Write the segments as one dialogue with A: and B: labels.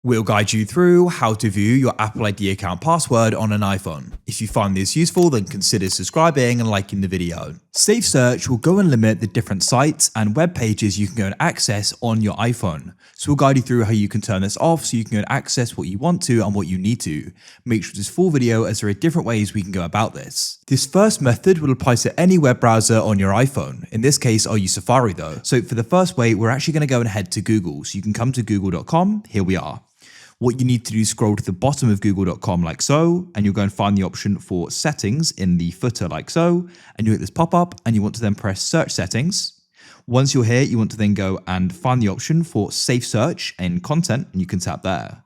A: We'll guide you through how to view your Apple ID account password on an iPhone. If you find this useful, then consider subscribing and liking the video. Safe Search will go and limit the different sites and web pages you can go and access on your iPhone. So we'll guide you through how you can turn this off so you can go and access what you want to and what you need to. Make sure this full video as there are different ways we can go about this. This first method will apply to any web browser on your iPhone. In this case, I'll use Safari though. So for the first way, we're actually going to go and head to Google. So you can come to google.com. Here we are. What you need to do is scroll to the bottom of google.com like so, and you'll go and find the option for settings in the footer like so, and you hit this pop-up and you want to then press search settings. Once you're here, you want to then go and find the option for safe search in content, and you can tap there.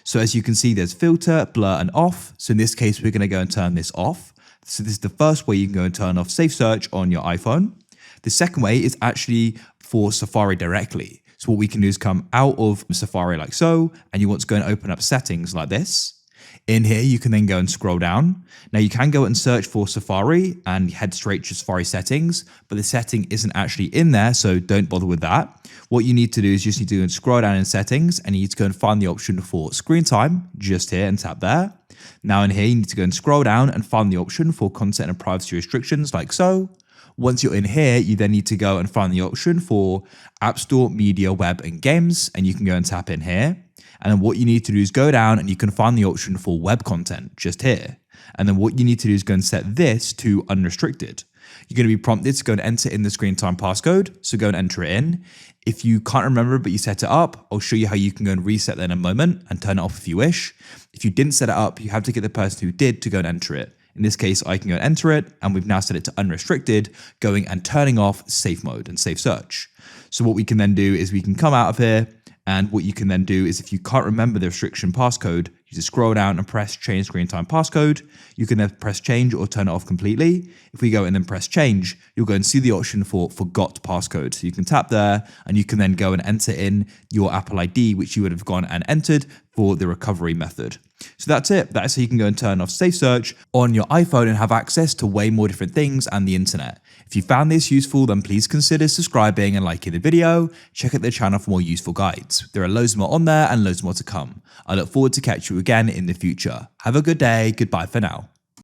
A: So as you can see, there's filter, blur, and off. So in this case, we're going to go and turn this off. So this is the first way you can go and turn off safe search on your iPhone. The second way is actually for Safari directly. So what we can do is come out of Safari like so, and you want to go and open up settings like this. In here, you can then go and scroll down. Now you can go and search for Safari and head straight to Safari settings, but the setting isn't actually in there, so don't bother with that. What you need to do is you just need to go and scroll down in settings, and you need to go and find the option for screen time just here and tap there. Now in here, you need to go and scroll down and find the option for content and privacy restrictions like so. Once you're in here, you then need to go and find the option for App Store, Media, Web, and Games, and you can go and tap in here. And then what you need to do is go down and you can find the option for web content just here. And then what you need to do is go and set this to unrestricted. You're going to be prompted to go and enter in the screen time passcode, so go and enter it in. If you can't remember but you set it up, I'll show you how you can go and reset that in a moment and turn it off if you wish. If you didn't set it up, you have to get the person who did to go and enter it. In this case, I can go and enter it, and we've now set it to unrestricted, going and turning off safe mode and safe search. So what we can then do is we can come out of here, and what you can then do is if you can't remember the restriction passcode, you just scroll down and press change screen time passcode. You can then press change or turn it off completely. If we go and then press change, you'll go and see the option for forgot passcode. So you can tap there and you can then go and enter in your Apple ID, which you would have gone and entered for the recovery method. So that's it. That's how you can go and turn off safe search on your iPhone and have access to way more different things and the internet. If you found this useful, then please consider subscribing and liking the video. Check out the channel for more useful guides. There are loads more on there and loads more to come. I look forward to catch you again in the future. Have a good day. Goodbye for now.